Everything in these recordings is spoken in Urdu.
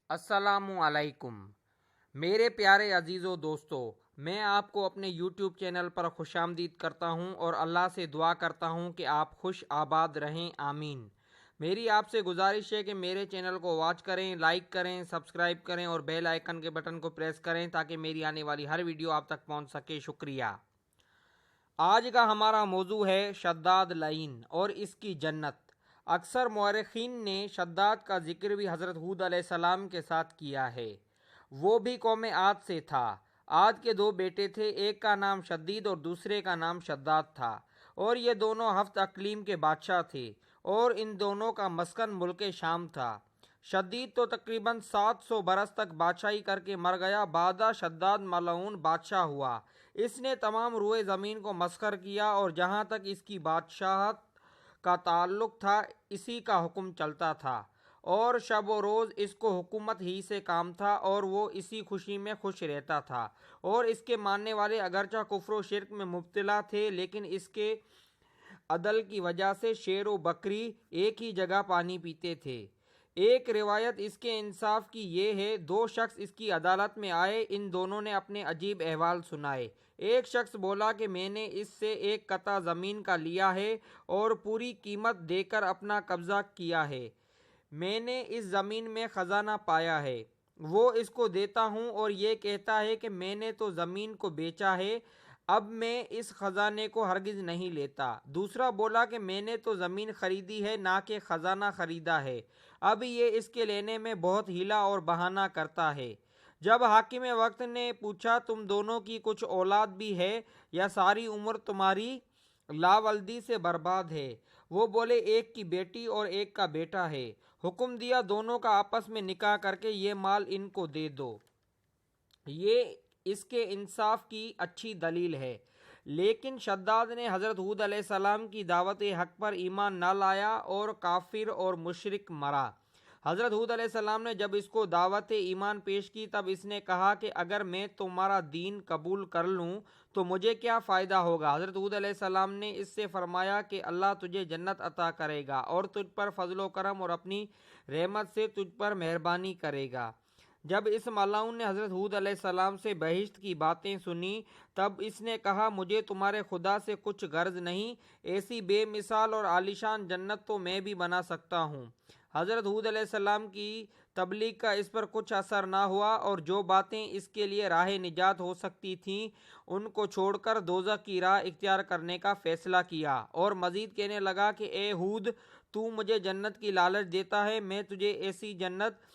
السلام علیکم میرے پیارے عزیزو دوستو، میں آپ کو اپنے یوٹیوب چینل پر خوش آمدید کرتا ہوں اور اللہ سے دعا کرتا ہوں کہ آپ خوش آباد رہیں، آمین۔ میری آپ سے گزارش ہے کہ میرے چینل کو واچ کریں، لائک کریں، سبسکرائب کریں اور بیل آئیکن کے بٹن کو پریس کریں تاکہ میری آنے والی ہر ویڈیو آپ تک پہنچ سکے۔ شکریہ۔ آج کا ہمارا موضوع ہے شداد لعین اور اس کی جنت۔ اکثر مورخین نے شداد کا ذکر بھی حضرت ہود علیہ السلام کے ساتھ کیا ہے۔ وہ بھی قوم عاد سے تھا۔ عاد کے دو بیٹے تھے، ایک کا نام شدید اور دوسرے کا نام شداد تھا، اور یہ دونوں ہفت اقلیم کے بادشاہ تھے اور ان دونوں کا مسکن ملک شام تھا۔ شدید تو تقریباً 700 برس تک بادشاہی کر کے مر گیا۔ بعد شداد ملعون بادشاہ ہوا۔ اس نے تمام روئے زمین کو مسخر کیا اور جہاں تک اس کی بادشاہت کا تعلق تھا اسی کا حکم چلتا تھا، اور شب و روز اس کو حکومت ہی سے کام تھا اور وہ اسی خوشی میں خوش رہتا تھا۔ اور اس کے ماننے والے اگرچہ کفر و شرک میں مبتلا تھے، لیکن اس کے عدل کی وجہ سے شیر و بکری ایک ہی جگہ پانی پیتے تھے۔ ایک روایت اس کے انصاف کی یہ ہے، دو شخص اس کی عدالت میں آئے، ان دونوں نے اپنے عجیب احوال سنائے۔ ایک شخص بولا کہ میں نے اس سے ایک قطع زمین کا لیا ہے اور پوری قیمت دے کر اپنا قبضہ کیا ہے۔ میں نے اس زمین میں خزانہ پایا ہے، وہ اس کو دیتا ہوں اور یہ کہتا ہے کہ میں نے تو زمین کو بیچا ہے، اب میں اس خزانے کو ہرگز نہیں لیتا۔ دوسرا بولا کہ میں نے تو زمین خریدی ہے، نہ کہ خزانہ خریدا ہے، اب یہ اس کے لینے میں بہت ہیلا اور بہانہ کرتا ہے۔ جب حاکم وقت نے پوچھا تم دونوں کی کچھ اولاد بھی ہے یا ساری عمر تمہاری لاولدی سے برباد ہے؟ وہ بولے ایک کی بیٹی اور ایک کا بیٹا ہے۔ حکم دیا دونوں کا آپس میں نکاح کر کے یہ مال ان کو دے دو۔ یہ اس کے انصاف کی اچھی دلیل ہے۔ لیکن شداد نے حضرت ہود علیہ السلام کی دعوت حق پر ایمان نہ لایا اور کافر اور مشرک مرا۔ حضرت ہود علیہ السلام نے جب اس کو دعوت ایمان پیش کی تب اس نے کہا کہ اگر میں تمہارا دین قبول کر لوں تو مجھے کیا فائدہ ہوگا؟ حضرت ہود علیہ السلام نے اس سے فرمایا کہ اللہ تجھے جنت عطا کرے گا اور تجھ پر فضل و کرم اور اپنی رحمت سے تجھ پر مہربانی کرے گا۔ جب اس ملعون نے حضرت ہود علیہ السلام سے بہشت کی باتیں سنی تب اس نے کہا مجھے تمہارے خدا سے کچھ غرض نہیں، ایسی بے مثال اور عالیشان جنت تو میں بھی بنا سکتا ہوں۔ حضرت ہود علیہ السلام کی تبلیغ کا اس پر کچھ اثر نہ ہوا اور جو باتیں اس کے لیے راہ نجات ہو سکتی تھیں ان کو چھوڑ کر دوزخ کی راہ اختیار کرنے کا فیصلہ کیا، اور مزید کہنے لگا کہ اے ہود، تو مجھے جنت کی لالچ دیتا ہے، میں تجھے ایسی جنت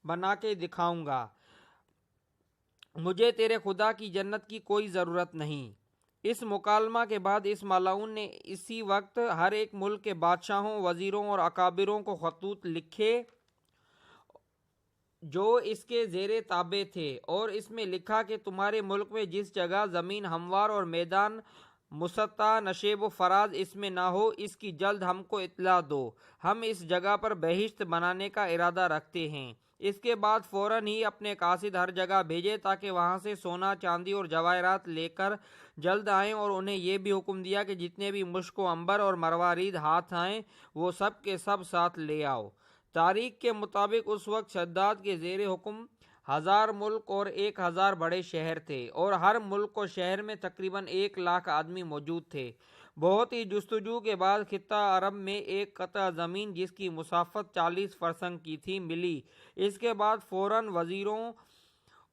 بنا کے دکھاؤں گا، مجھے تیرے خدا کی جنت کی کوئی ضرورت نہیں۔ اس مکالمہ کے بعد اس ملعون نے اسی وقت ہر ایک ملک کے بادشاہوں، وزیروں اور اکابروں کو خطوط لکھے جو اس کے زیر تابع تھے، اور اس میں لکھا کہ تمہارے ملک میں جس جگہ زمین ہموار اور میدان مسطح نشیب و فراز اس میں نہ ہو، اس کی جلد ہم کو اطلاع دو، ہم اس جگہ پر بہشت بنانے کا ارادہ رکھتے ہیں۔ اس کے بعد فوراً ہی اپنے قاصد ہر جگہ بھیجے تاکہ وہاں سے سونا، چاندی اور جواہرات لے کر جلد آئیں، اور انہیں یہ بھی حکم دیا کہ جتنے بھی مشک و عنبر اور مروارید ہاتھ آئیں وہ سب کے سب ساتھ لے آؤ۔ تاریخ کے مطابق اس وقت شداد کے زیر حکم 1000 ملک اور 1000 بڑے شہر تھے، اور ہر ملک و شہر میں تقریباً 1,00,000 آدمی موجود تھے۔ بہت ہی جستجو کے بعد خطہ عرب میں ایک قطع زمین جس کی مسافت 40 فرسنگ کی تھی ملی۔ اس کے بعد فوراً وزیروں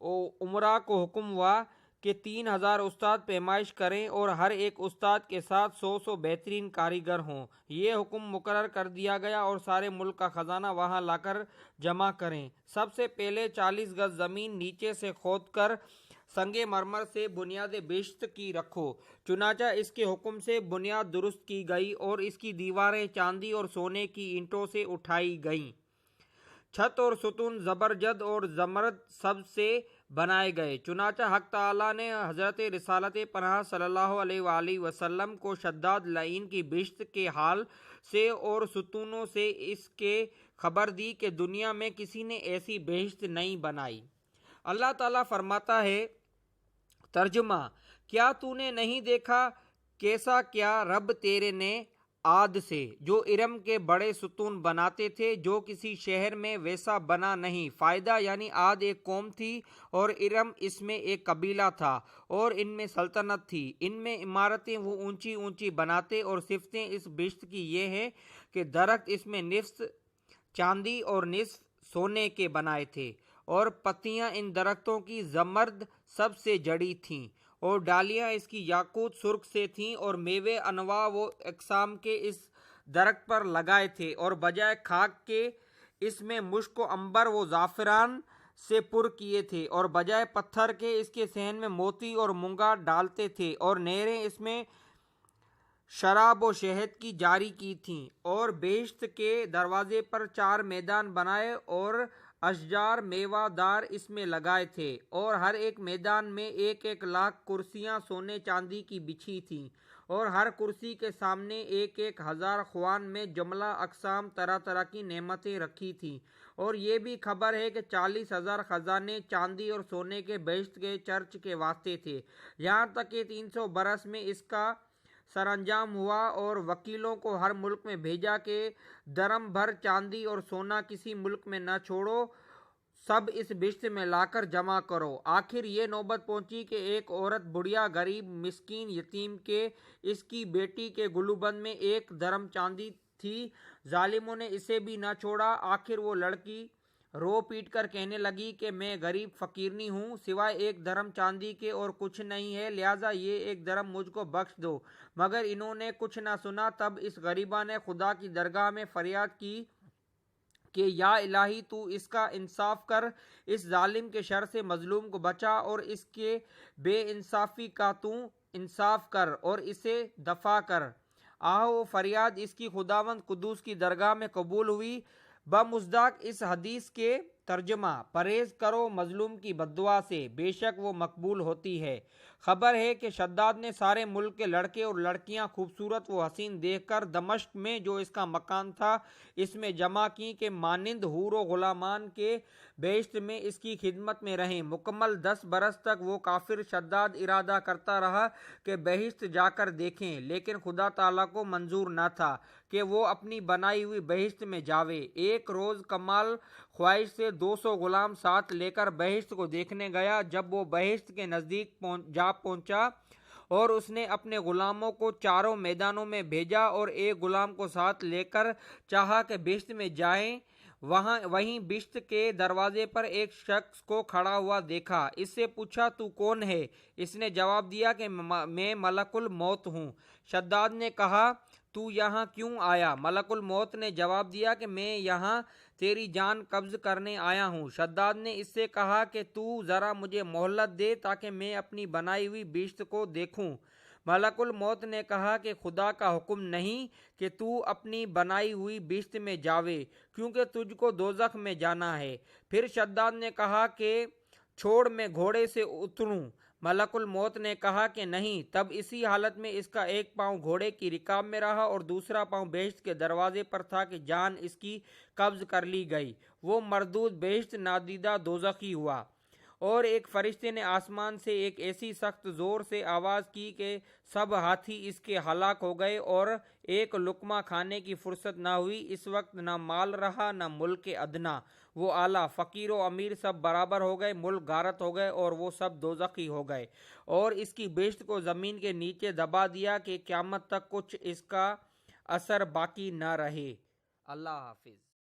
و امراء کو حکم ہوا کہ 3000 استاد پیمائش کریں اور ہر ایک استاد کے ساتھ 100 بہترین کاریگر ہوں۔ یہ حکم مقرر کر دیا گیا اور سارے ملک کا خزانہ وہاں لا کر جمع کریں۔ سب سے پہلے 40 گز زمین نیچے سے کھود کر سنگ مرمر سے بنیاد بہشت کی رکھو۔ چنانچہ اس کے حکم سے بنیاد درست کی گئی اور اس کی دیواریں چاندی اور سونے کی اینٹوں سے اٹھائی گئیں۔ چھت اور ستون زبرجد اور زمرد سب سے بنائے گئے۔ چنانچہ حق تعالیٰ نے حضرت رسالت پناہ صلی اللہ علیہ وآلہ وسلم کو شداد لعین کی بہشت کے حال سے اور ستونوں سے اس کے خبر دی کہ دنیا میں کسی نے ایسی بہشت نہیں بنائی۔ اللہ تعالیٰ فرماتا ہے، ترجمہ: کیا تو نے نہیں دیکھا کیسا کیا رب تیرے نے عاد سے، جو ارم کے بڑے ستون بناتے تھے، جو کسی شہر میں ویسا بنا نہیں۔ فائدہ یعنی عاد ایک قوم تھی اور ارم اس میں ایک قبیلہ تھا اور ان میں سلطنت تھی۔ ان میں عمارتیں وہ اونچی اونچی بناتے اور صفتیں اس بشت کی یہ ہے کہ درخت اس میں نصف چاندی اور نصف سونے کے بنائے تھے، اور پتیاں ان درختوں کی زمرد سب سے جڑی تھیں، اور ڈالیاں اس کی یاقوت سرخ سے تھیں، اور میوے انواع و اقسام کے اس درخت پر لگائے تھے، اور بجائے خاک کے اس میں مشک و عنبر و زعفران سے پر کیے تھے، اور بجائے پتھر کے اس کے صحن میں موتی اور مونگا ڈالتے تھے، اور نہریں اس میں شراب و شہد کی جاری کی تھیں، اور بہشت کے دروازے پر 4 میدان بنائے اور اشجار میوہ دار اس میں لگائے تھے، اور ہر ایک میدان میں 1,00,000 کرسیاں سونے چاندی کی بچھی تھیں، اور ہر کرسی کے سامنے 1,000 خوان میں جملہ اقسام طرح طرح کی نعمتیں رکھی تھیں۔ اور یہ بھی خبر ہے کہ 40,000 خزانے چاندی اور سونے کے بہشت کے چرچ کے واسطے تھے، یہاں تک کہ 300 برس میں اس کا سر انجام ہوا، اور وکیلوں کو ہر ملک میں بھیجا کہ درم بھر چاندی اور سونا کسی ملک میں نہ چھوڑو، سب اس بشت میں لا کر جمع کرو۔ آخر یہ نوبت پہنچی کہ ایک عورت بڑھیا غریب مسکین یتیم کے اس کی بیٹی کے گلوبند میں 1 درم چاندی تھی، ظالموں نے اسے بھی نہ چھوڑا۔ آخر وہ لڑکی رو پیٹ کر کہنے لگی کہ میں غریب فقیرنی ہوں، سوائے 1 درم چاندی کے اور کچھ نہیں ہے، لہٰذا یہ 1 درم مجھ کو بخش دو۔ مگر انہوں نے کچھ نہ سنا۔ تب اس غریبہ نے خدا کی درگاہ میں فریاد کی کہ یا الہی تو اس کا انصاف کر، اس ظالم کے شر سے مظلوم کو بچا، اور اس کے بے انصافی کا تو انصاف کر اور اسے دفع کر۔ وہ فریاد اس کی خداوند قدوس کی درگاہ میں قبول ہوئی۔ بمصداق اس حدیث کے ترجمہ: پرہیز کرو مظلوم کی بددعا سے، بے شک وہ مقبول ہوتی ہے۔ خبر ہے کہ شداد نے سارے ملک کے لڑکے اور لڑکیاں خوبصورت و حسین دیکھ کر دمشق میں جو اس کا مکان تھا اس میں جمع کی کہ مانند حور و غلامان کے بہشت میں اس کی خدمت میں رہیں۔ مکمل 10 برس تک وہ کافر شداد ارادہ کرتا رہا کہ بہشت جا کر دیکھیں، لیکن خدا تعالیٰ کو منظور نہ تھا کہ وہ اپنی بنائی ہوئی بہشت میں جاوے۔ ایک روز کمال خواہش سے 200 غلام ساتھ لے کر بہشت کو دیکھنے گیا۔ جب وہ بہشت کے نزدیک جا پہنچا اور اس نے اپنے غلاموں کو چاروں میدانوں میں بھیجا اور ایک غلام کو ساتھ لے کر چاہا کہ بہشت میں جائیں، وہیں بہشت کے دروازے پر ایک شخص کو کھڑا ہوا دیکھا۔ اس سے پوچھا تو کون ہے؟ اس نے جواب دیا کہ میں ملک الموت ہوں۔ شداد نے کہا تو یہاں کیوں آیا؟ ملک الموت نے جواب دیا کہ میں یہاں تیری جان قبض کرنے آیا ہوں۔ شداد نے اس سے کہا کہ تو ذرا مجھے مہلت دے تاکہ میں اپنی بنائی ہوئی بہشت کو دیکھوں۔ ملک الموت نے کہا کہ خدا کا حکم نہیں کہ تو اپنی بنائی ہوئی بہشت میں جاوے، کیونکہ تجھ کو دوزخ میں جانا ہے۔ پھر شداد نے کہا کہ چھوڑ میں گھوڑے سے اتروں۔ ملک الموت نے کہا کہ نہیں۔ تب اسی حالت میں اس کا ایک پاؤں گھوڑے کی رکاب میں رہا اور دوسرا پاؤں بہشت کے دروازے پر تھا کہ جان اس کی قبض کر لی گئی۔ وہ مردود بہشت نادیدہ دوزخی ہوا، اور ایک فرشتے نے آسمان سے ایک ایسی سخت زور سے آواز کی کہ سب ہاتھی اس کے ہلاک ہو گئے اور ایک لقمہ کھانے کی فرصت نہ ہوئی۔ اس وقت نہ مال رہا نہ ملک ادنا، وہ اعلیٰ فقیر و امیر سب برابر ہو گئے، ملک غارت ہو گئے اور وہ سب دوزخی ہو گئے، اور اس کی بہشت کو زمین کے نیچے دبا دیا کہ قیامت تک کچھ اس کا اثر باقی نہ رہے۔ اللہ حافظ۔